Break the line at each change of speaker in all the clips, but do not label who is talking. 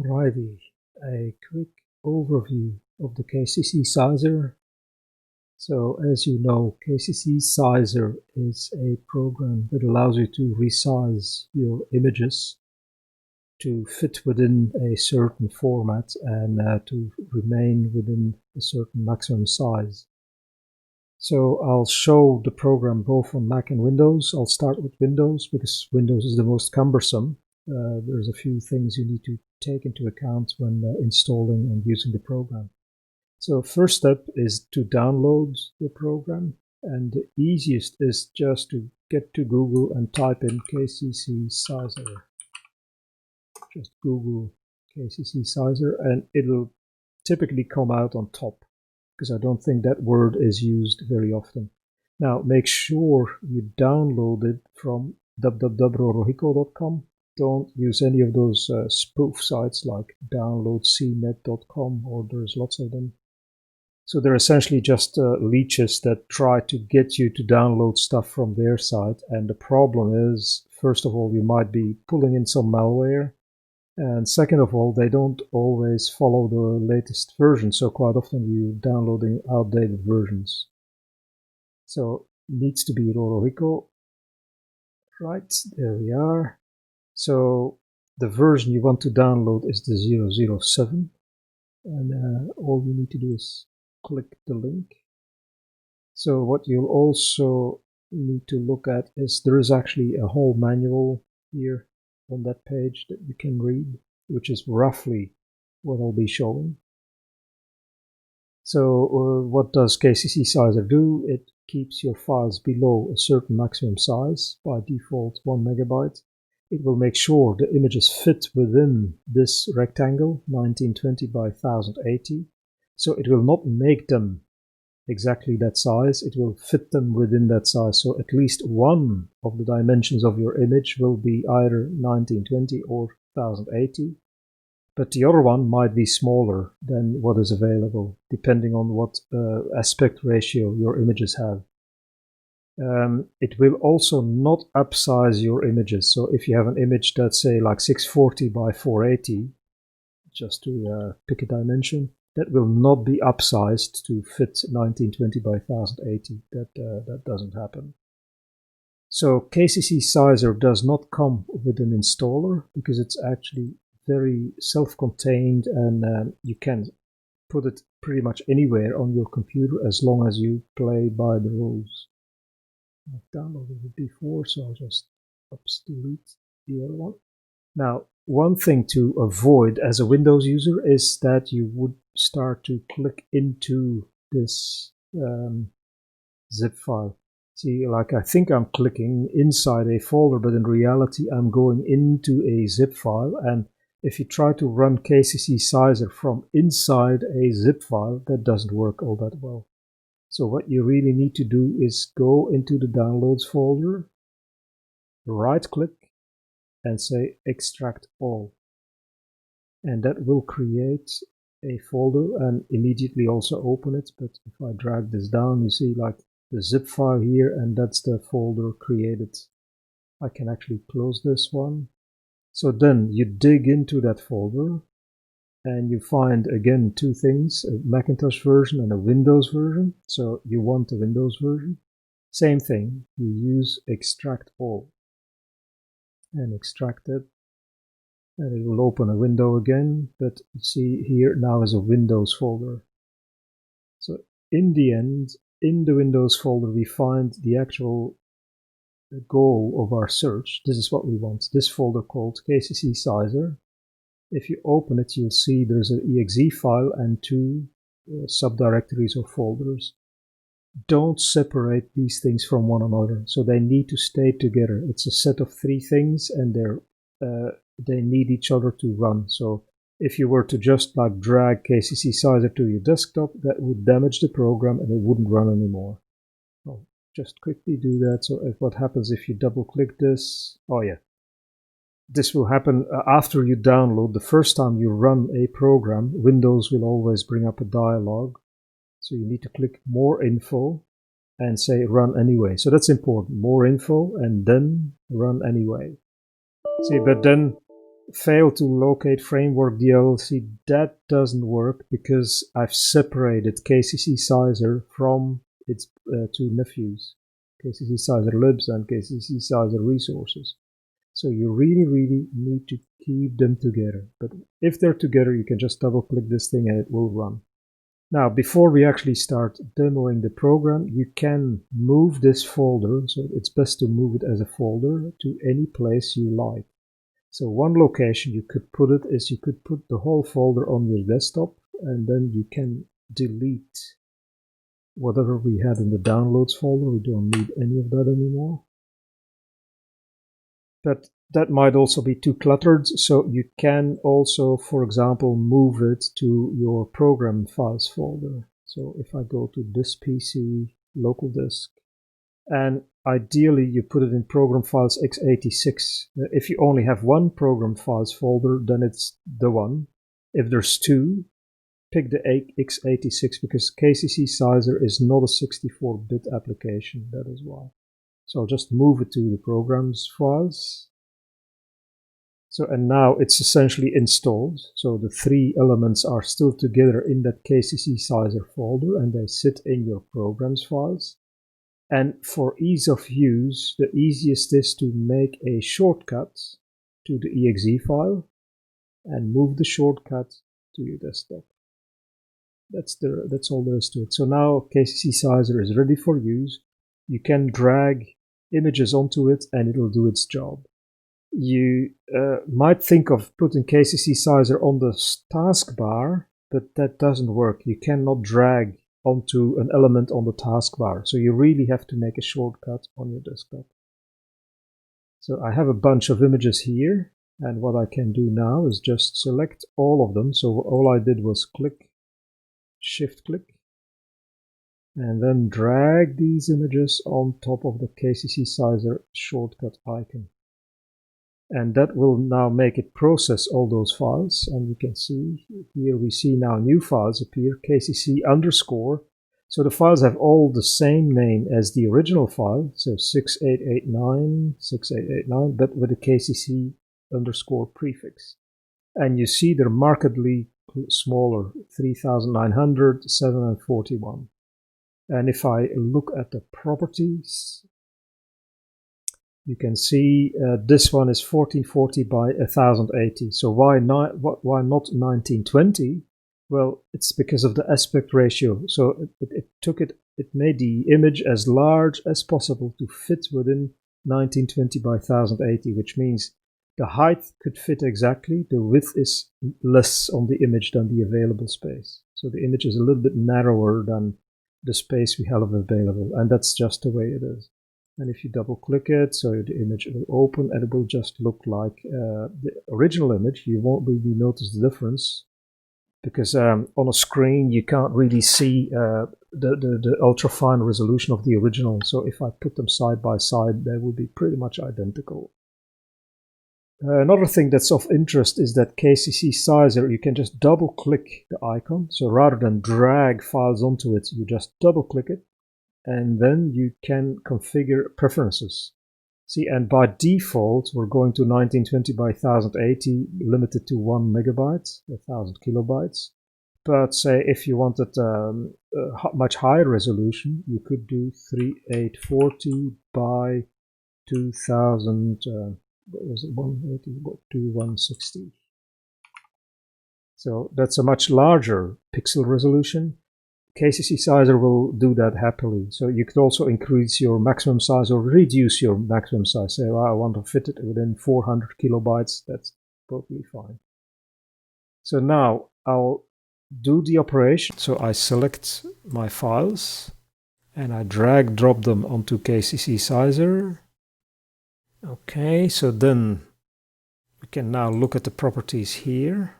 Alrighty, a quick overview of the KCCSizer. So as you know, KCCSizer is a program that allows you to resize your images to fit within a certain format and to remain within a certain maximum size. So I'll show the program both on Mac and Windows. I'll start with Windows because Windows is the most cumbersome. There's a few things you need to take into account when installing and using the program. So first step is to download the program, and the easiest is just to get to Google and type in KCCSizer. Just Google KCCSizer and it'll typically come out on top, because I don't think that word is used very often. Now make sure you download it from www.rorohiko.com. Don't use any of those spoof sites like downloadcnet.com, or there's lots of them. So they're essentially just leeches that try to get you to download stuff from their site. And the problem is, first of all, you might be pulling in some malware. And second of all, they don't always follow the latest version. So quite often you're downloading outdated versions. So it needs to be Rorohiko. Right, there we are. So the version you want to download is the 007. And all you need to do is click the link. So what you'll also need to look at is there is actually a whole manual here on that page that you can read, which is roughly what I'll be showing. So what does KCCSizer do? It keeps your files below a certain maximum size, by default 1 megabyte. It will make sure the images fit within this rectangle, 1920 by 1080. So it will not make them exactly that size, it will fit them within that size. So at least one of the dimensions of your image will be either 1920 or 1080. But the other one might be smaller than what is available, depending on what aspect ratio your images have. It will also not upsize your images. So if you have an image that's say like 640 by 480, just to pick a dimension, that will not be upsized to fit 1920 by 1080. That doesn't happen. So KCCSizer does not come with an installer because it's actually very self-contained, and you can put it pretty much anywhere on your computer as long as you play by the rules. I've downloaded it before, so I'll just delete the other one. Now, one thing to avoid as a Windows user is that you would start to click into this zip file. See, like I think I'm clicking inside a folder, but in reality I'm going into a zip file. And if you try to run KCCSizer from inside a zip file, that doesn't work all that well. So what you really need to do is go into the downloads folder, right click, and say extract all. And that will create a folder and immediately also open it. But if I drag this down, you see like the zip file here, and that's the folder created. I can actually close this one. So then you dig into that folder and you find again two things, a Macintosh version and a Windows version. So you want the Windows version. Same thing, you use extract all and extract it. And it will open a window again, but you see here now is a Windows folder. So in the end, in the Windows folder, we find the actual goal of our search. This is what we want, this folder called KCCSizer. If you open it, you'll see there's an exe file and two subdirectories or folders. Don't separate these things from one another, so they need to stay together. It's a set of three things, and they need each other to run. So if you were to just like drag KCCSizer to your desktop, that would damage the program and it wouldn't run anymore. I'll just quickly do that. So what happens if you double click this? Oh yeah, this will happen after you download. The first time you run a program, Windows will always bring up a dialog. So you need to click more info and say run anyway. So that's important, more info and then run anyway. See, but then fail to locate framework DLC, that doesn't work because I've separated KCCSizer from its two nephews, KCCSizer libs and KCCSizer resources. So you really need to keep them together. But if they're together, you can just double click this thing and it will run. Now, before we actually start demoing the program, you can move this folder. So it's best to move it as a folder to any place you like. So one location you could put it is you could put the whole folder on your desktop, and then you can delete whatever we had in the downloads folder. We don't need any of that anymore. But that might also be too cluttered, so you can also, for example, move it to your program files folder. So if I go to this PC, local disk, and ideally you put it in program files x86. If you only have one program files folder, then it's the one. If there's two, pick the x86 because KCCSizer is not a 64-bit application, that is why. So I'll just move it to the programs files. So, and now it's essentially installed. So the three elements are still together in that KCCSizer folder and they sit in your programs files. And for ease of use, the easiest is to make a shortcut to the exe file and move the shortcut to your desktop. That's all there is to it. So now KCCSizer is ready for use. You can drag images onto it and it'll do its job. You might think of putting KCCSizer on the taskbar, but that doesn't work. You cannot drag onto an element on the taskbar, so you really have to make a shortcut on your desktop. So I have a bunch of images here, and what I can do now is just select all of them. So all I did was shift click, and then drag these images on top of the KCCSizer shortcut icon. And that will now make it process all those files. And you can see here, we see now new files appear, KCC underscore. So the files have all the same name as the original file. So 6889, but with a KCC underscore prefix. And you see they're markedly smaller, 3900, 741. And if I look at the properties, you can see this one is 1440 by 1080. So why not 1920? Well, it's because of the aspect ratio. So it made the image as large as possible to fit within 1920 by 1080, which means the height could fit exactly. The width is less on the image than the available space. So the image is a little bit narrower than the space we have available, and that's just the way it is. And if you double click it, so the image will open and it will just look like the original image. You won't really notice the difference because on a screen you can't really see the ultra fine resolution of the original. So if I put them side by side, they will be pretty much identical. Another thing that's of interest is that KCCSizer, you can just double click the icon. So rather than drag files onto it, you just double click it. And then you can configure preferences. See, and by default, we're going to 1920 by 1080, limited to 1 megabyte, 1000 kilobytes. But say if you wanted a much higher resolution, you could do 3840 by 2000, what was it, 180 to 160. So that's a much larger pixel resolution. KCCSizer will do that happily. So you could also increase your maximum size or reduce your maximum size. Say, well, I want to fit it within 400 kilobytes. That's totally fine. So now I'll do the operation. So I select my files and I drag drop them onto KCCSizer. Okay, so then we can now look at the properties here.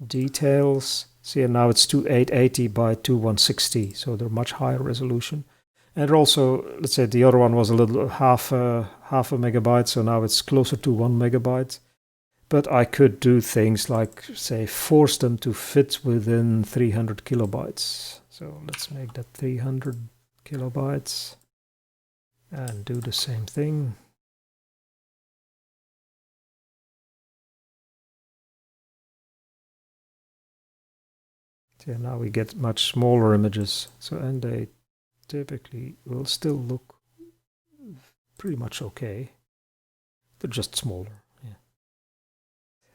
Details. See, now it's 2880 by 2160, so they're much higher resolution. And also, let's say the other one was a little half a megabyte, so now it's closer to 1 megabyte. But I could do things like, say, force them to fit within 300 kilobytes. So let's make that 300 kilobytes and do the same thing. So now we get much smaller images. So, and they typically will still look pretty much okay. They're just smaller. Yeah.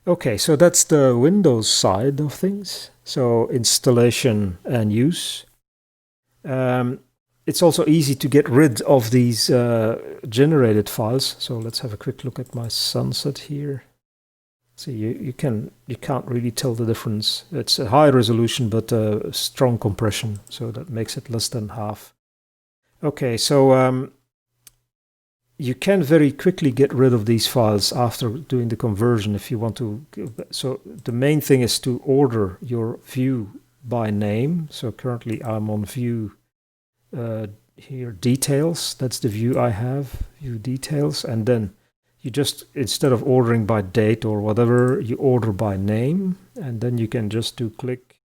Okay, so that's the Windows side of things. So installation and use. It's also easy to get rid of these generated files. So let's have a quick look at my sunset here. See, you can't really tell the difference. It's a high resolution, but a strong compression, so that makes it less than half. Okay, so you can very quickly get rid of these files after doing the conversion if you want to. So the main thing is to order your view by name. So currently I'm on view here, details. That's the view I have, view details. And then you just, instead of ordering by date or whatever, you order by name. And then you can just do click,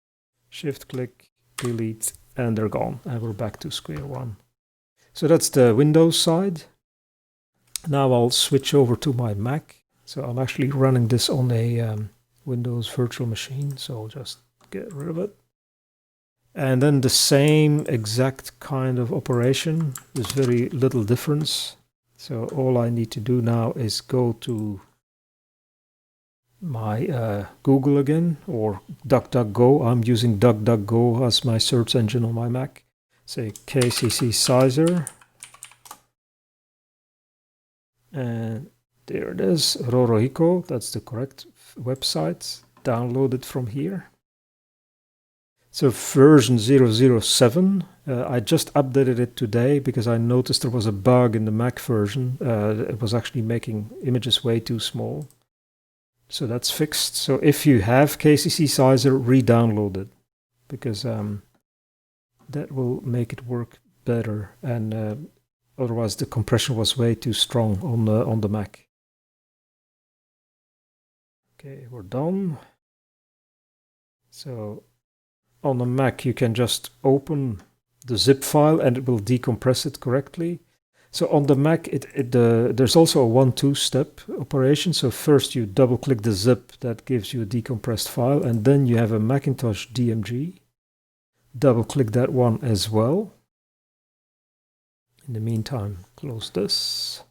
shift click, delete, and they're gone. And we're back to square one. So that's the Windows side. Now I'll switch over to my Mac. So I'm actually running this on a Windows virtual machine. So I'll just get rid of it. And then the same exact kind of operation. There's very little difference. So all I need to do now is go to my Google again, or DuckDuckGo. I'm using DuckDuckGo as my search engine on my Mac. Say KCCSizer. And there it is, Rorohiko. That's the correct website. Download it from here. So version 007, I just updated it today because I noticed there was a bug in the Mac version. It was actually making images way too small. So that's fixed. So if you have KCCSizer, re-download it, because that will make it work better. And otherwise the compression was way too strong on the Mac. Okay, we're done. So on the Mac, you can just open the zip file and it will decompress it correctly. So on the Mac, there's also a 1-2 step operation. So first you double click the zip that gives you a decompressed file, and then you have a Macintosh DMG. Double click that one as well. In the meantime, close this.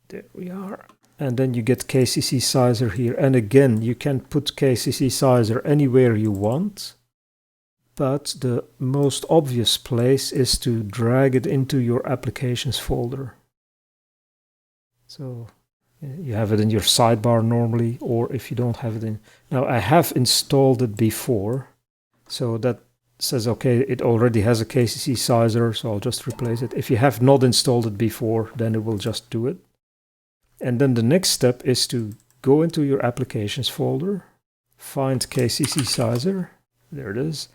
There we are. And then you get KCCSizer here. And again, you can put KCCSizer anywhere you want. But the most obvious place is to drag it into your applications folder. So you have it in your sidebar normally, or if you don't have it in... Now I have installed it before. So that says, okay, it already has a KCCSizer, so I'll just replace it. If you have not installed it before, then it will just do it. And then the next step is to go into your applications folder, find KCCSizer, there it is,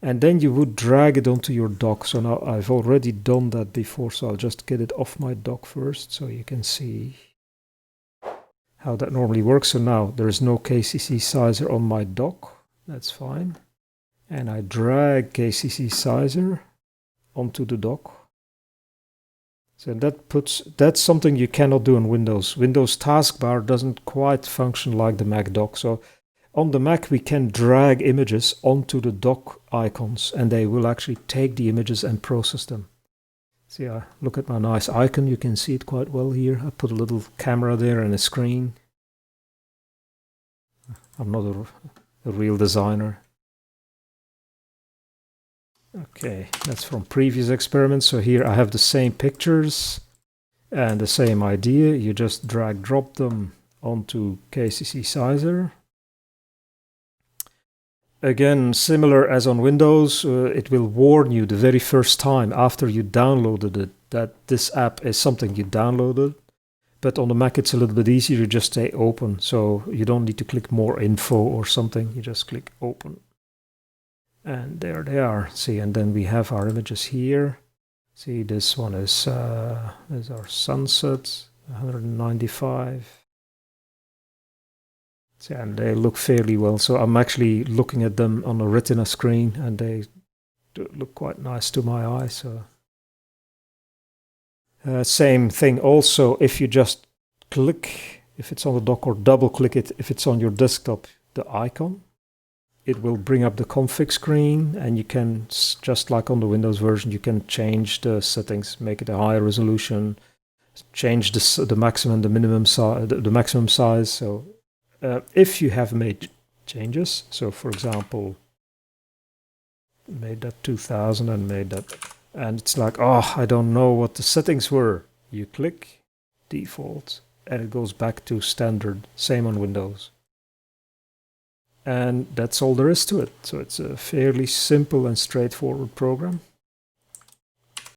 and then you would drag it onto your dock. So now I've already done that before, so I'll just get it off my dock first so you can see how that normally works. So now there is no KCCSizer on my dock, that's fine. And I drag KCCSizer onto the dock. So that's something you cannot do on Windows. Windows taskbar doesn't quite function like the Mac dock. So on the Mac, we can drag images onto the dock icons, and they will actually take the images and process them. So yeah, look at my nice icon. You can see it quite well here. I put a little camera there and a screen. I'm not a real designer. Okay, that's from previous experiments. So here I have the same pictures and the same idea. You just drag drop them onto KCCSizer. Again, similar as on Windows, it will warn you the very first time after you downloaded it that this app is something you downloaded. But on the Mac it's a little bit easier. You just say open, so you don't need to click more info or something. You just click open. And there they are. See, and then we have our images here. See, this one is our sunset, 195. See, and they look fairly well. So I'm actually looking at them on a Retina screen, and they do look quite nice to my eye. So same thing. Also, if you just click, if it's on the dock, or double click it, if it's on your desktop, the icon, it will bring up the config screen, and you can, just like on the Windows version, you can change the settings, make it a higher resolution, change the maximum, the minimum size, the maximum size. So if you have made changes, so for example, made that 2000 and made that, and it's like, oh, I don't know what the settings were. You click default and it goes back to standard, same on Windows. And that's all there is to it. So it's a fairly simple and straightforward program.